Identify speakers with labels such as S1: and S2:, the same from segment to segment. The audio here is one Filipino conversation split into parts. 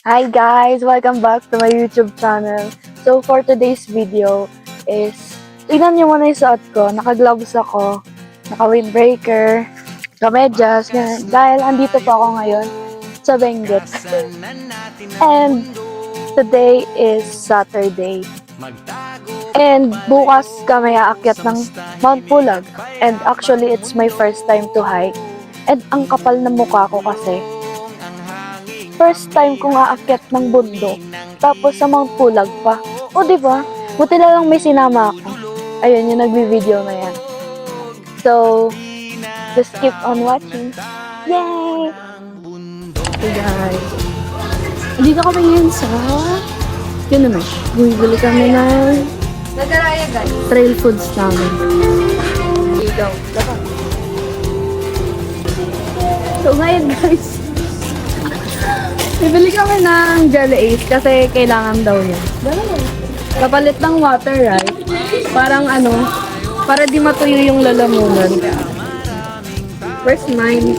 S1: Hi guys! Welcome back to my YouTube channel. So for today's video is, tignan nyo muna yung suot ko. Naka-gloves ako, naka-windbreaker, naka-medyas, ganyan. Dahil andito pa ako ngayon sa Benguet. And today is Saturday. And bukas kami aakyat ng Mount Pulag. And actually, it's my first time to hike. And ang kapal na mukha ko kasi first time kong aakyat ng bundok, tapos sa Mount Pulag pa. O, diba? Buti na lang may sinama ako. Ayun, yung nagbi-video na yan. So, just keep on watching. Yay! Hey guys. Dito kami ngayon sa... Yun naman. Bumibili kami ng...
S2: Nagaraya guys.
S1: trail foods namin.
S2: Ikaw.
S1: So, ngayon guys, bibili kami ng Jelly Ace kasi kailangan daw niya. Kapalit ng water, right? Parang para di matuyo yung lalamunan. Where's mine?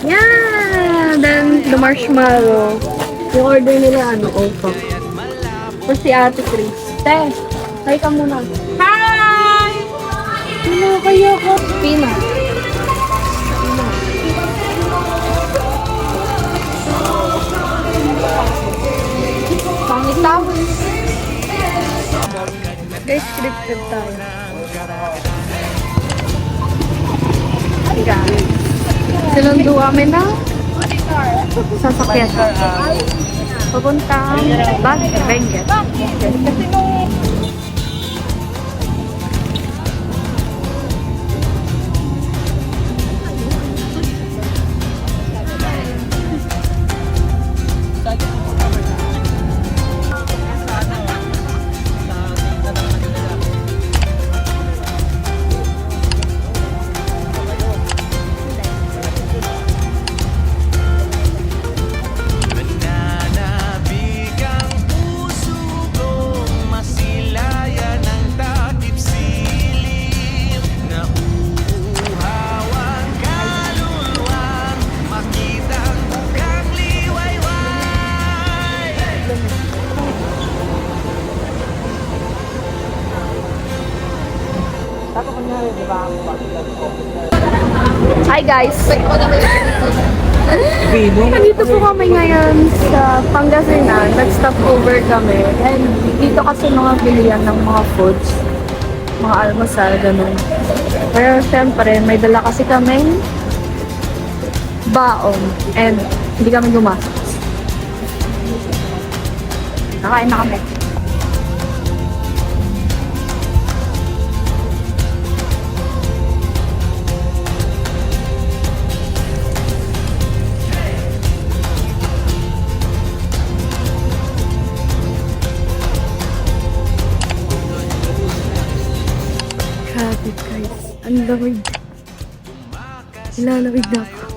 S1: Yeah! Then, the marshmallow. Yung order nila, opa. Tapos si Ate Chris. Te, hi ka muna. Hi! Ano kayo ko? Pina. Pangitaw. Guys, scripted tayo. Sinundo kami na sasakyan. Papuntang Benguet. Hi guys! Nandito po kami ngayon sa Pangasinan. Nag-stop over kami. And dito kasi mga bilihan ng mga foods. Mga almusal, ganun. Pero syempre, may dala kasi kaming baon. And hindi kami gumastos. Nakain na kami. Grabe guys, ang lamig. Nilalamig na ako.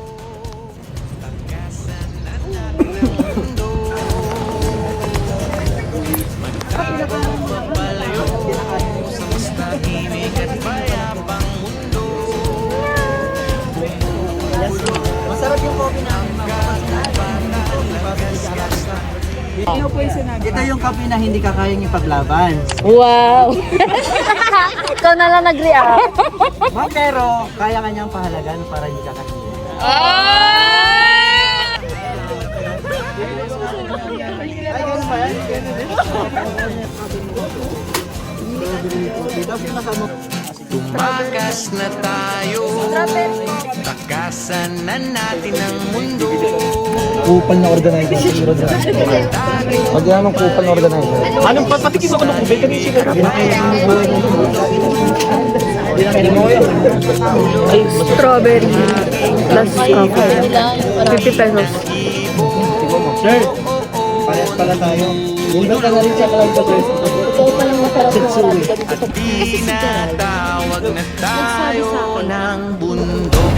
S3: Masarap yung coffee namin. Ito yung kape na hindi ka kayang ipaglaban.
S1: Wow! Ikaw na lang nag-react.
S3: Ma'am, pero kaya ka niyang pahalagan para hindi ka kahiya. Ay, ganun ba yan? Tapos yung nakamok.
S4: Tumakas na tayo, takasan na natin ang mundo.
S5: Kupal na organizer. Magkano ng kupal na organizer? Anong patikim ako ng kupal? Kanisi ka.
S1: Strawberry plus coffee. 50 pesos.
S5: Sir, parehas pala tayo. Bulong ka na rin sa cloud ka, sir.
S1: Ito pa lang masarap na marami.
S4: Tinatawag na tayo ng bundok.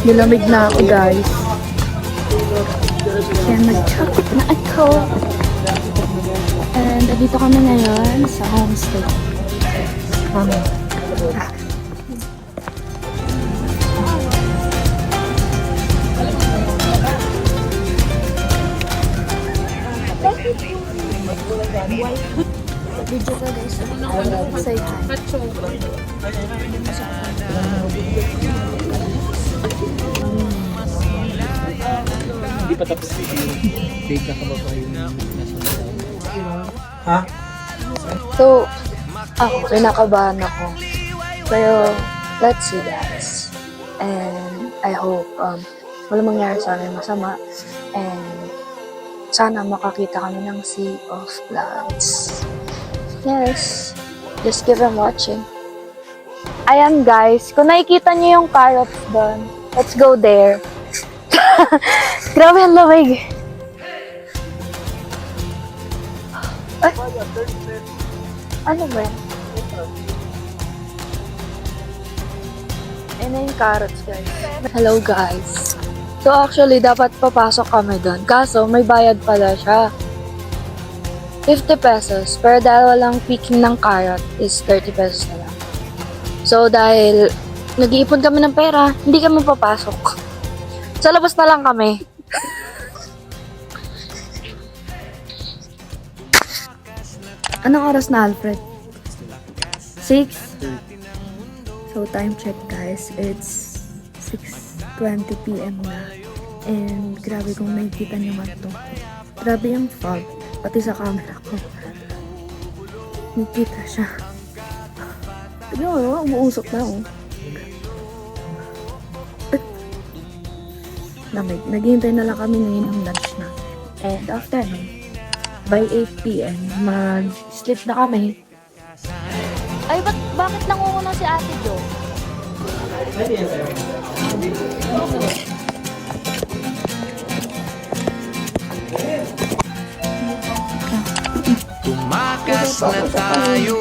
S1: Nilamig na ako, guys. Kaya nag-chocolate na ako. And dito kami ngayon sa homestay. Video ka guys. Say hi.
S5: Hindi pa tapos big na kababayan yung Ha?
S1: So, ako, kinakabahan ako. Pero, let's see guys. And I hope wala mangyari sa amin masama. And sana makakita kami ng Sea of Plants. Yes. Just keep on watching. Ayan guys, kung nakikita niyo yung carrots doon, let's go there. Grabe ang lamig. Ay. Ano ba yan? Ayan na yung carrots guys. Hello guys. So actually, dapat papasok kami doon. Kaso, may bayad pala siya. 50 pesos. Pero dahil walang picking ng carrot, is 30 pesos na lang. So dahil nag-iipon kami ng pera, hindi kami papasok. Sa labas na lang kami. Anong oras na, Alfred? 6? So time check guys, it's 6:20 PM na. And grabe kung nakikita niyo man to. Grabe yung fog, pati sa camera ko. Nakikita siya. Tignan mo, umuusok na oh. Lamig. Naghihintay na lang kami ngayon ng lunch na. And after nun, by 8 PM, mag-sleep na kami. Ay, bakit nangunguna si Ate Jo?
S4: Tumakas na tayo,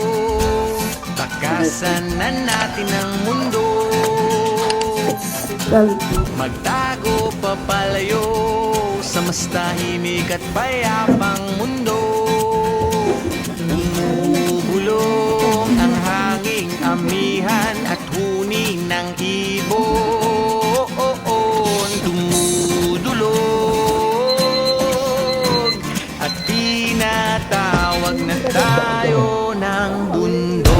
S4: takasan na natin ang mundo. Magtago papalayo sa mas tahimik at payapang mundo. Bumubulong ang hanging amihan at huni ng ibon. Dumudulog at tinatawag na tayo ng bundok.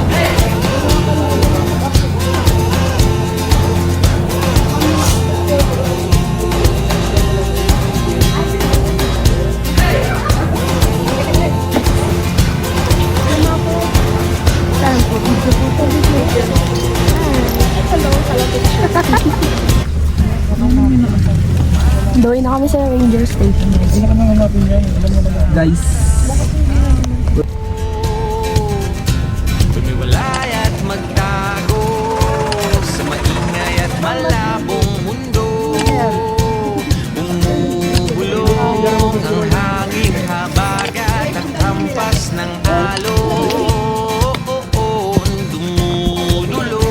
S1: Doon na kami sa Ranger Station.
S5: Guys.
S4: Tumiwalay at magtago sa maingay at malabong mundo. Bumubulong ang hangin habagat at hampas ng alon. Dumudulog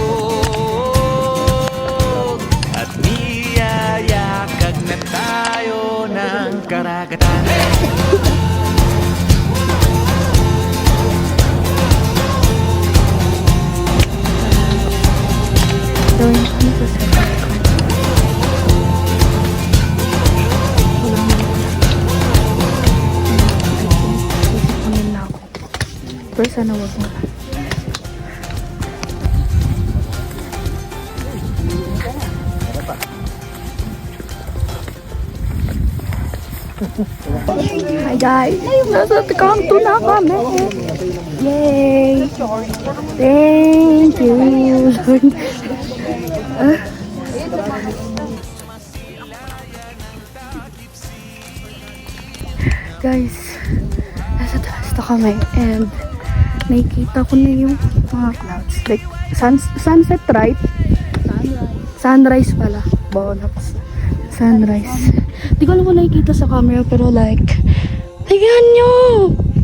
S4: at niyayakag na tayo ng karagatan.
S1: Doon na kami sa Skyline. Kami na ako. Pero sana wag mo. Hi guys! Nasa kanto na kami! Yay! Thank you, Lord! Guys, nasa taas na kami and nakikita ko na yung mga clouds. Like, sunset, right? Sunrise pala. Bonox. Sunrise. Di ko alam kung nakikita sa camera pero like, tignan nyo!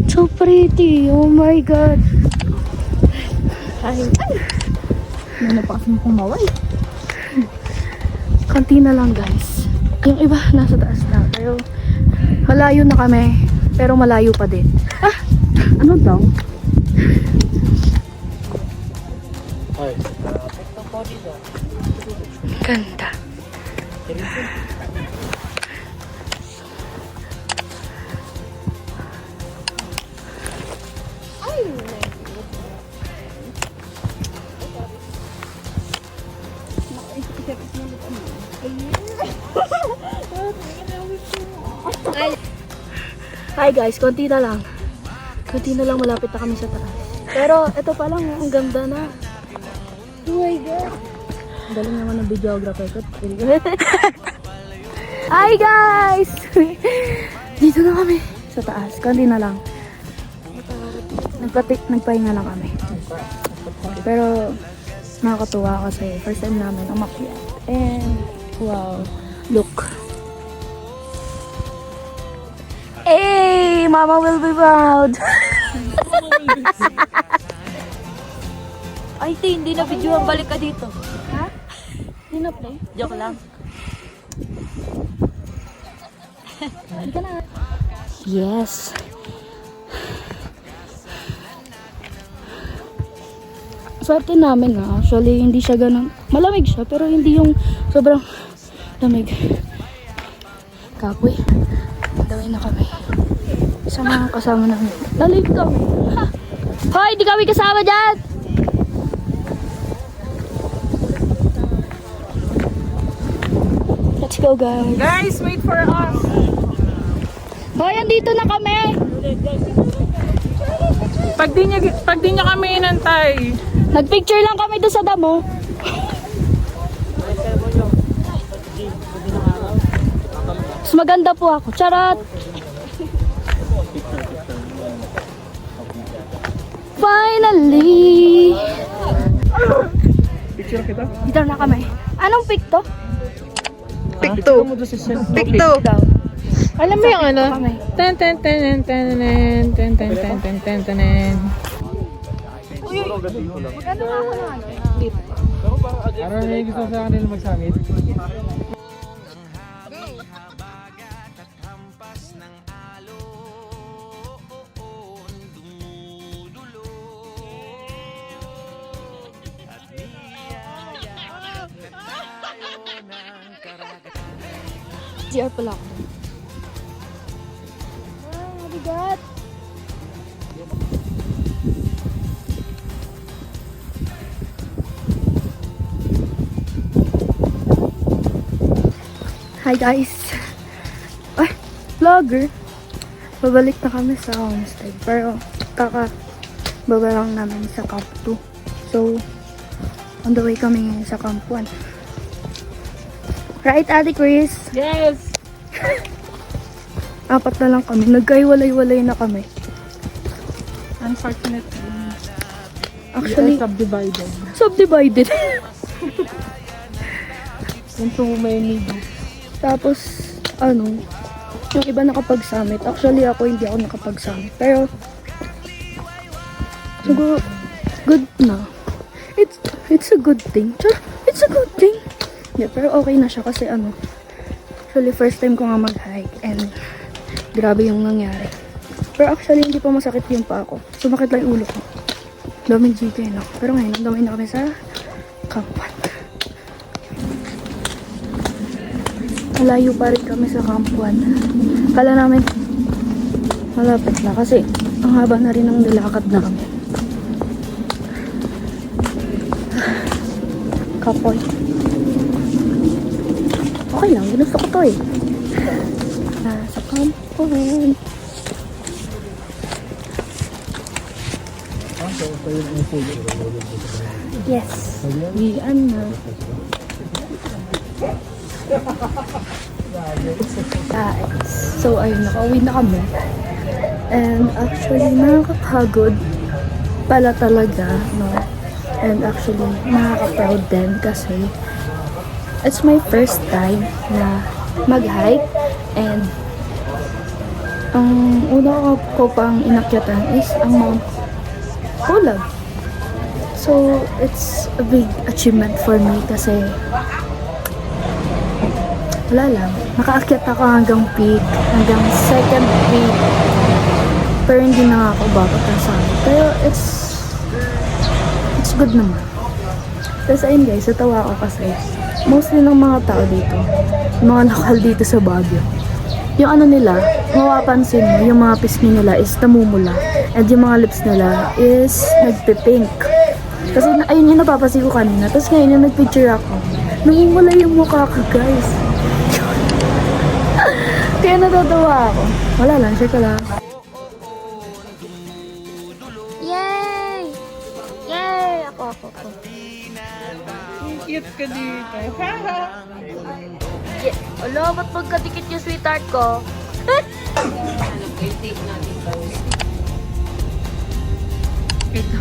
S1: So pretty! Oh my God! Ay! Nanapakas mo kumaway. Konti na lang guys. Yung iba nasa taas na. Pero malayo na kami. Pero malayo pa din. Ah! Ano daw?
S5: Ay.
S1: Ganda. Hi guys, konti na lang. Konti na lang, malapit na kami sa taas. Pero ito pa lang, ang ganda na. Oh my God. Ang galing naman ng videographer ko. Hi guys! Dito na kami sa taas. Konti na lang. Nagpahinga lang kami. Pero nakakatuwa kasi first time namin umakyat. And wow, look. Hey, Mama will be proud.
S2: Ay, hindi na video. Balik ka dito.
S1: Ha? Hindi na play?
S2: Joke lang.
S1: Dito na. Yes. Swerte namin nga. Actually, hindi siya ganun. Malamig siya, pero hindi yung sobrang lamig. Kapoy. Dawin na kami. Sa mga kasama namin. Lalim kami. Ha! Hoy, di kami kasama dyan! Let's go, guys.
S6: Guys, wait for us.
S1: Hoy, andito na kami!
S6: Pag di nyo kami inantay.
S1: Nagpicture lang kami doon sa damo. Mas maganda po ako. Charot! Finally!
S5: Picture kita?
S1: Dito na kami. Anong pic to?
S5: Pick 2. Pick 2.
S1: Daw.
S6: Alam mo yung ano?
S1: Kami.
S6: Ten ten ten ten ten ten ten ten ten ten ten ten.
S1: Maganda nga ako na ano.
S5: Araw na yung gusto sa kanila mag-summit.
S1: GR pala ako. Ah, mabigat. Hi guys! Ay, vlogger! Babalik na kami sa homestay. Pero, baba lang namin sa Camp 2. So, on the way kami ngayon sa Camp 1. Right, Ate Chris?
S6: Yes!
S1: Apat na lang kami. Nagkaiwalay-walay na kami.
S6: Unfortunately,
S1: Actually,
S6: subdivided.
S1: subdivided.
S6: Into many.
S1: Tapos, ano, yung iba nakapag-summit. Actually, hindi ako nakapag-summit. Pero, siguro, good na. It's a good thing. It's a good thing. Yeah, pero okay na siya kasi ano, actually, first time ko nga mag-hike and grabe yung nangyari. Pero actually, hindi pa masakit yung paa ko. Sumakit lang yung ulo ko. Daming GK na. Pero ngayon, damay na kami sa Camp 1. Malayo pa rin kami sa Camp 1. Kala namin malapit na kasi ang haba na rin ng nilakad namin. Kapoy. Okay lang, ginusto ko to eh. Nasa Camp 1. Yes, we are now. So ayun, nakauwi na kami. And actually, nakakapagod pala talaga, no? And actually, nakaka-proud din kasi it's my first time na mag-hike. And ang una ko pang inakyatan is ang Mount Pulag. So, it's a big achievement for me kasi wala lang. Nakaakyat ako hanggang peak, hanggang second peak. Pero hindi na nga ako bakit ang sabi. Pero it's good naman. Tapos ayun guys, natawa ako kasi mostly ng mga tao dito, yung mga lokal dito sa Baguio, yung ano nila, mapapansin mo, yung mga pisngi nila is namumula. And yung mga lips nila is nagpipink. Kasi ayun yung napapansin ko kanina. Tapos ngayon yung nagpicture ako, namumula yung mukha ko guys. Kaya natatawa ako. Wala lang, share ko lang. Yay! Yay! Ako.
S6: Cute ka dito.
S1: Yeah. Ala, ba't magkadikit yung sweetheart ko?
S6: Ito.